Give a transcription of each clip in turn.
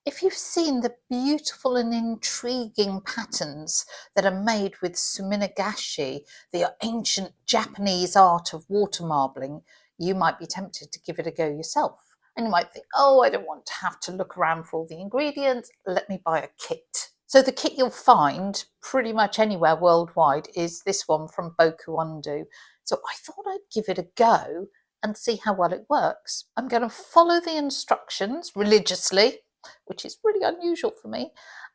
If you've seen the beautiful and intriguing patterns that are made with Suminagashi, the ancient Japanese art of water marbling, you might be tempted to give it a go yourself. And you might think, oh, I don't want to have to look around for all the ingredients, let me buy a kit. So the kit you'll find pretty much anywhere worldwide is this one from Boku Undo. So I thought I'd give it a go and see how well it works. I'm going to follow the instructions religiously, which is really unusual for me,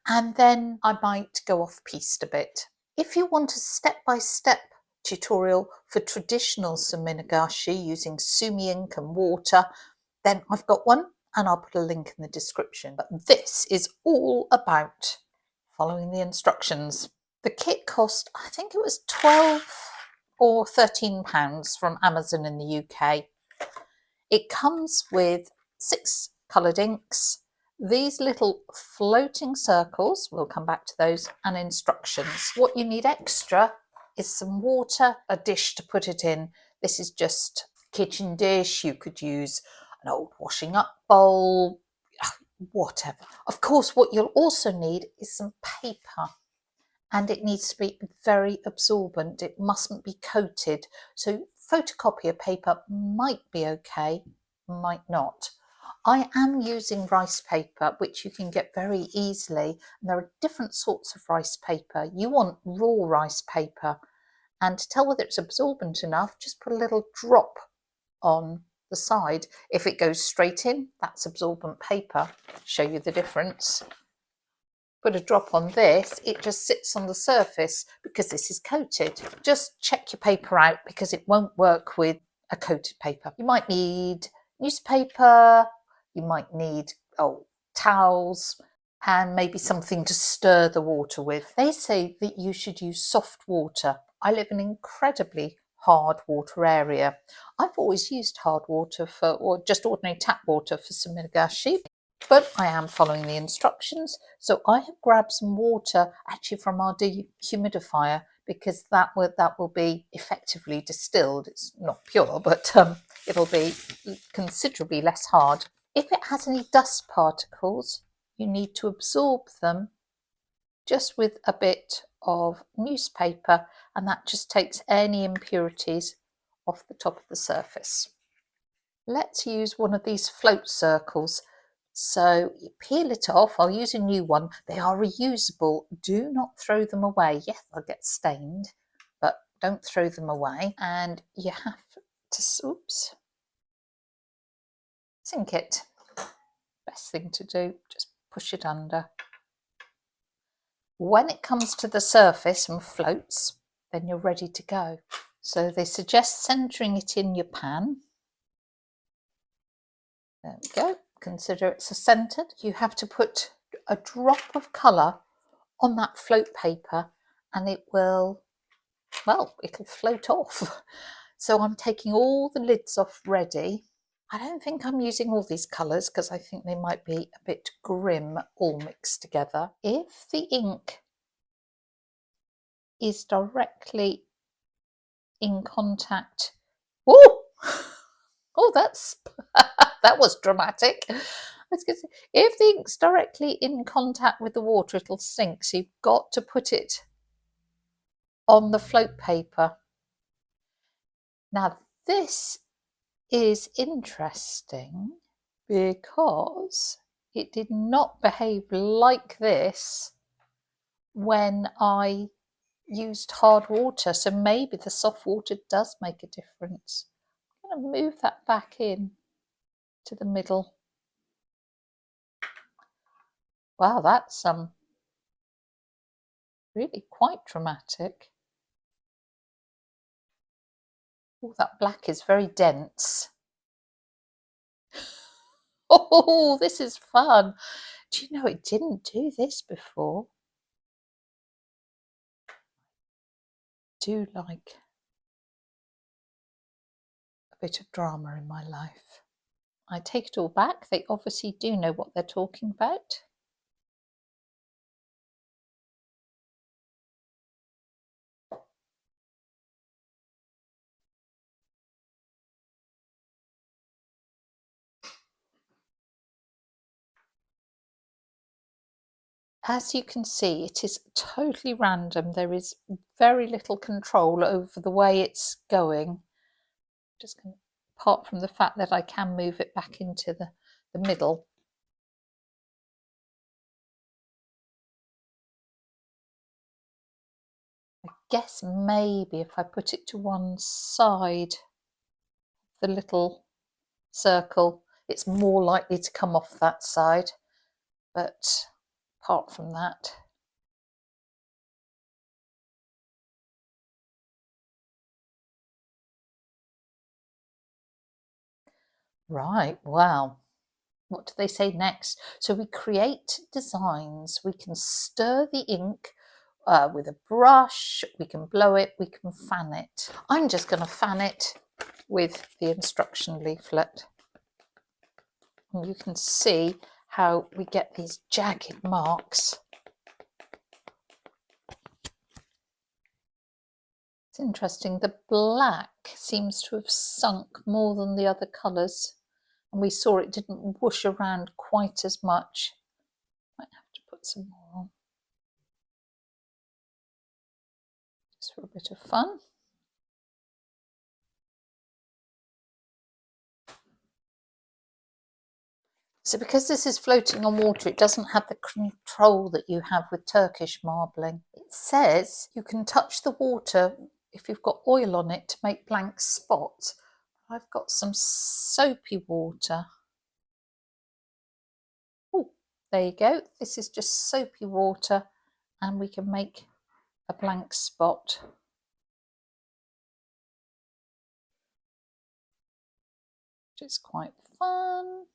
and then I might go off-piste a bit. If you want a step-by-step tutorial for traditional Suminagashi using Sumi ink and water, then I've got one and I'll put a link in the description. But this is all about following the instructions. The kit cost, I think it was £12 or £13 from Amazon in the UK. It comes with 6 coloured inks, these little floating circles, we'll come back to those, and instructions. What you need extra is some water, a dish to put it in. This is just a kitchen dish. You could use an old washing up bowl, whatever. Of course, what you'll also need is some paper, and it needs to be very absorbent. It mustn't be coated. So photocopier paper might be okay, might not. I am using rice paper, which you can get very easily. And there are different sorts of rice paper. You want raw rice paper. And to tell whether it's absorbent enough, just put a little drop on the side. If it goes straight in, that's absorbent paper. Show you the difference. Put a drop on this, it just sits on the surface because this is coated. Just check your paper out because it won't work with a coated paper. You might need newspaper, you might need towels, and maybe something to stir the water with. They say that you should use soft water. I live in an incredibly hard water area. I've always used hard water or just ordinary tap water for Suminagashi, but I am following the instructions. So I have grabbed some water actually from our dehumidifier because that will be effectively distilled. It's not pure, but it'll be considerably less hard. If it has any dust particles, you need to absorb them just with a bit of newspaper, and that just takes any impurities off the top of the surface. Let's use one of these float circles. So you peel it off. I'll use a new one. They are reusable. Do not throw them away. Yes, they'll get stained, but don't throw them away. And you have to, sink it. Best thing to do, just push it under. When it comes to the surface and floats, then you're ready to go. So they suggest centering it in your pan. There we go. Consider it's centered. You have to put a drop of colour on that float paper and it will, well, it'll float off. So I'm taking all the lids off ready. I don't think I'm using all these colours because I think they might be a bit grim all mixed together. If the ink is directly in contact, that's that was dramatic. If the ink's directly in contact with the water, it'll sink. So you've got to put it on the float paper. Now this is interesting because it did not behave like this when I used hard water. So maybe the soft water does make a difference. I'm going to move that back in to the middle. Wow, that's really quite dramatic. Oh, that black is very dense. Oh, this is fun. Do you know it didn't do this before? I do like a bit of drama in my life. I take it all back. They obviously do know what they're talking about. As you can see, it is totally random. There is very little control over the way it's going. Just going, apart from the fact that I can move it back into the middle. I guess maybe if I put it to one side, the little circle, it's more likely to come off that side. But apart from that, right, wow. What do they say next? So we create designs. We can stir the ink with a brush, we can blow it, we can fan it. I'm just going to fan it with the instruction leaflet. And you can see how we get these jagged marks. It's interesting, the black seems to have sunk more than the other colours, and we saw it didn't whoosh around quite as much. Might have to put some more on, just for a bit of fun. So because this is floating on water, it doesn't have the control that you have with Turkish marbling. It says you can touch the water if you've got oil on it to make blank spots. I've got some soapy water. Oh, there you go. This is just soapy water and we can make a blank spot. Which is quite fun.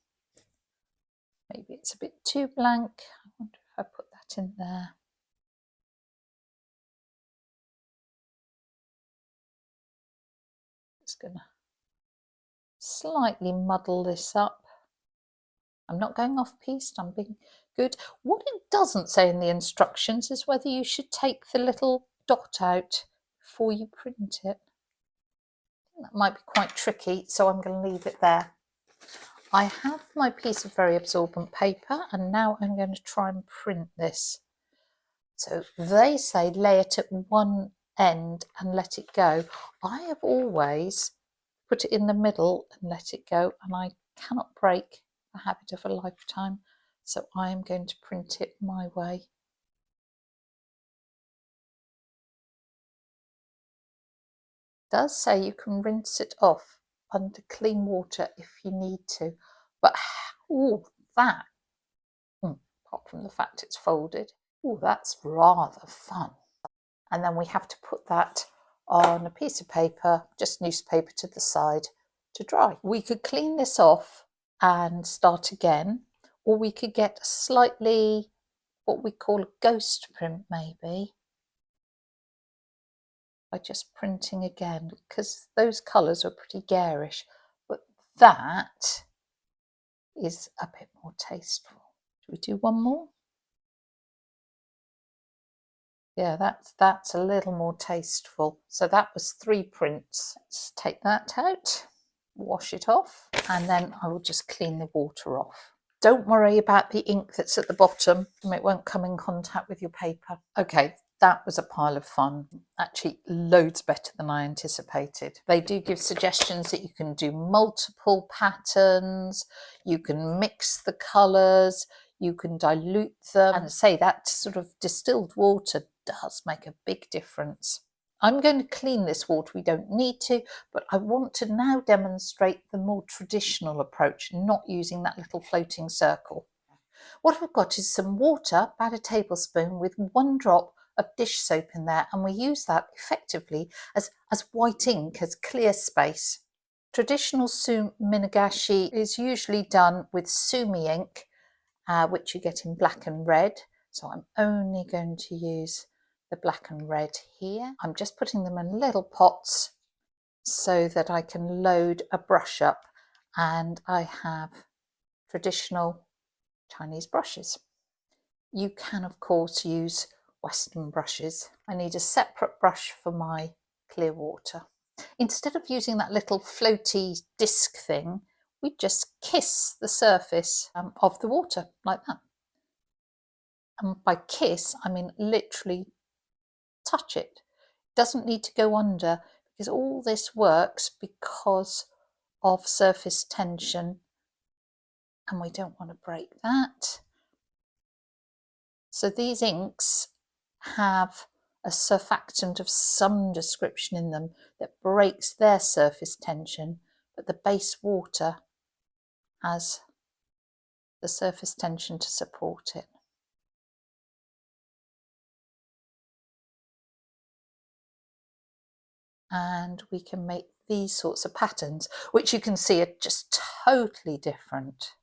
Maybe it's a bit too blank. I wonder if I put that in there. Just going to slightly muddle this up. I'm not going off piste, I'm being good. What it doesn't say in the instructions is whether you should take the little dot out before you print it. That might be quite tricky, so I'm going to leave it there. I have my piece of very absorbent paper and now I'm going to try and print this. So they say lay it at one end and let it go. I have always put it in the middle and let it go, and I cannot break the habit of a lifetime. So I am going to print it my way. It does say you can rinse it off under clean water if you need to, but oh, that, apart from the fact it's folded, oh, that's rather fun. And then we have to put that on a piece of paper, just newspaper to the side, to dry. We could clean this off and start again, or we could get a slightly, what we call a ghost print maybe, by just printing again, because those colours are pretty garish, but that is a bit more tasteful. Should we do one more? Yeah, that's a little more tasteful. So that was 3 prints. Let's take that out, wash it off, and then I will just clean the water off. Don't worry about the ink that's at the bottom. It won't come in contact with your paper. Okay, that was a pile of fun. Actually, loads better than I anticipated. They do give suggestions that you can do multiple patterns, you can mix the colours, you can dilute them. And say that sort of distilled water does make a big difference. I'm going to clean this water, we don't need to, but I want to now demonstrate the more traditional approach, not using that little floating circle. What I've got is some water, about a tablespoon, with 1 drop of dish soap in there, and we use that effectively as white ink, as clear space. Traditional Suminagashi is usually done with Sumi ink, which you get in black and red, so I'm only going to use the black and red here. I'm just putting them in little pots so that I can load a brush up, and I have traditional Chinese brushes. You can of course use Western brushes. I need a separate brush for my clear water. Instead of using that little floaty disc thing, we just kiss the surface of the water like that. And by kiss, I mean literally touch it. It doesn't need to go under, because all this works because of surface tension, and we don't want to break that. So these inks have a surfactant of some description in them that breaks their surface tension, but the base water has the surface tension to support it. And we can make these sorts of patterns, which you can see are just totally different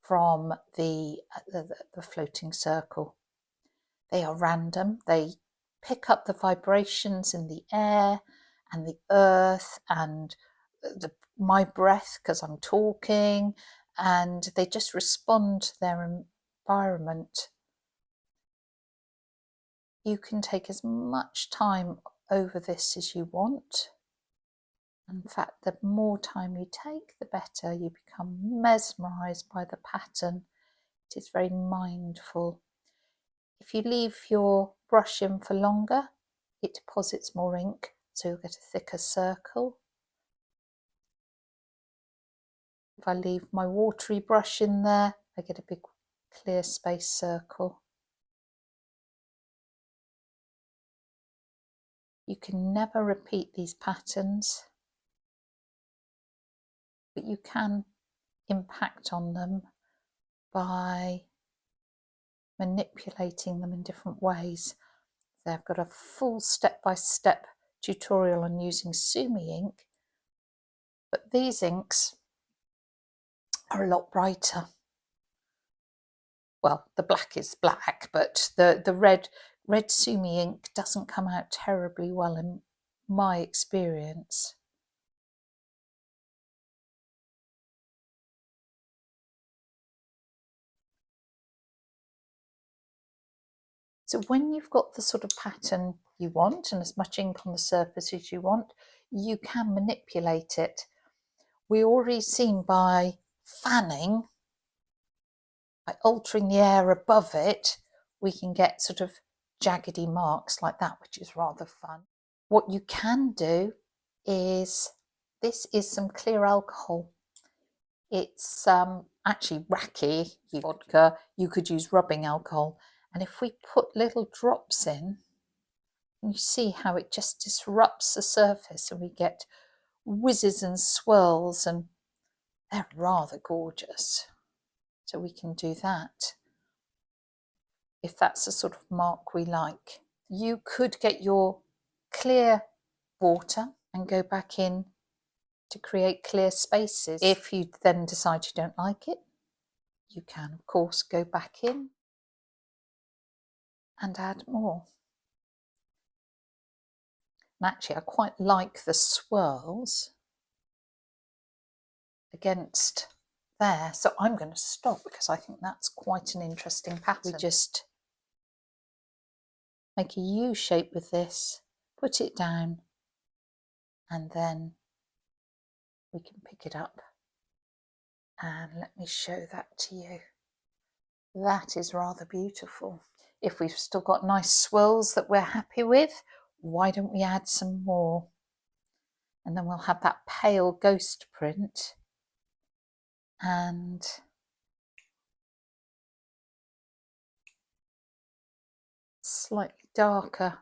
from the floating circle. They are random. They pick up the vibrations in the air and the earth and my breath because I'm talking, and they just respond to their environment. You can take as much time over this as you want. In fact, the more time you take, the better. You become mesmerized by the pattern. It is very mindful. If you leave your brush in for longer, it deposits more ink, so you'll get a thicker circle. If I leave my watery brush in there, I get a big clear space circle. You can never repeat these patterns, but you can impact on them by manipulating them in different ways. So I've got a full step-by-step tutorial on using Sumi ink, but these inks are a lot brighter. Well, the black is black, but the red Sumi ink doesn't come out terribly well in my experience. So when you've got the sort of pattern you want and as much ink on the surface as you want, you can manipulate it. We already seen by fanning, by altering the air above it, we can get sort of jaggedy marks like that, which is rather fun. What you can do is, this is some clear alcohol. It's actually raki vodka. You could use rubbing alcohol. And if we put little drops in, you see how it just disrupts the surface and we get whizzes and swirls, and they're rather gorgeous. So we can do that if that's the sort of mark we like. You could get your clear water and go back in to create clear spaces. If you then decide you don't like it, you can of course go back in and add more. And actually I quite like the swirls against there, so I'm going to stop because I think that's quite an interesting pattern. We just make a U shape with this, put it down, and then we can pick it up. And let me show that to you. That is rather beautiful. If we've still got nice swirls that we're happy with, why don't we add some more? And then we'll have that pale ghost print and slightly darker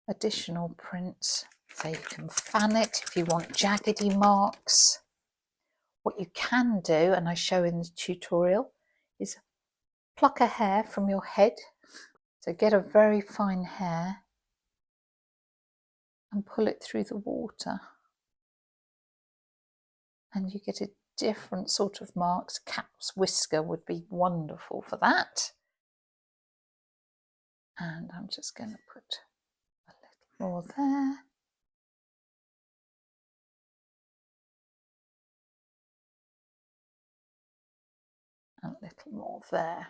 additional prints. So you can fan it if you want jaggedy marks. What you can do, and I show in the tutorial, is pluck a hair from your head. So get a very fine hair and pull it through the water. And you get a different sort of marks. Cat's whisker would be wonderful for that. And I'm just going to put a little more there. And a little more there.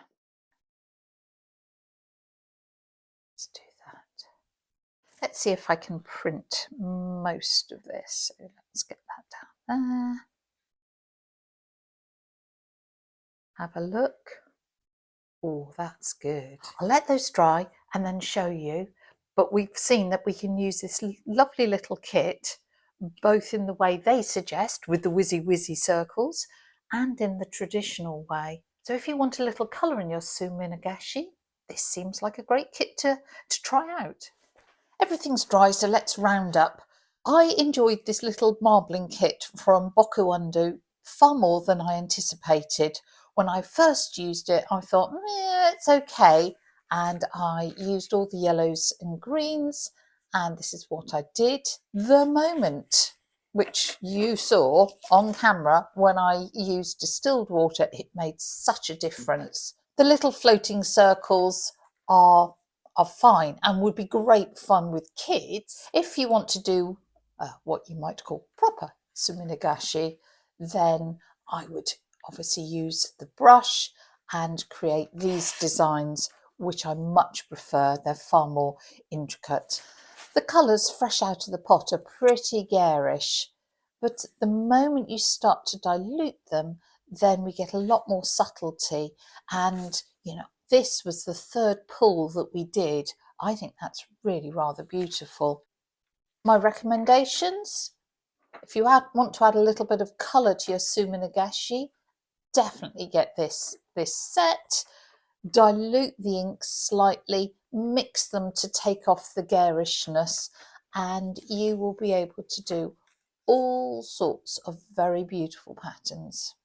Let's do that. Let's see if I can print most of this. So let's get that down there. Have a look. Oh, that's good. I'll let those dry and then show you. But we've seen that we can use this lovely little kit both in the way they suggest with the whizzy whizzy circles and in the traditional way. So if you want a little colour in your Suminagashi, this seems like a great kit to try out. Everything's dry, so let's round up. I enjoyed this little marbling kit from Boku Undo far more than I anticipated. When I first used it, I thought, it's okay. And I used all the yellows and greens, and this is what I did. The moment, which you saw on camera when I used distilled water, it made such a difference. The little floating circles are fine and would be great fun with kids. If you want to do what you might call proper Suminagashi, then I would obviously use the brush and create these designs, which I much prefer. They're far more intricate. The colours fresh out of the pot are pretty garish, but the moment you start to dilute them, then we get a lot more subtlety. And, you know, this was the third pull that we did. I think that's really rather beautiful. My recommendations, if you want to add a little bit of colour to your Suminagashi, definitely get this set. Dilute the inks slightly, mix them to take off the garishness, and you will be able to do all sorts of very beautiful patterns.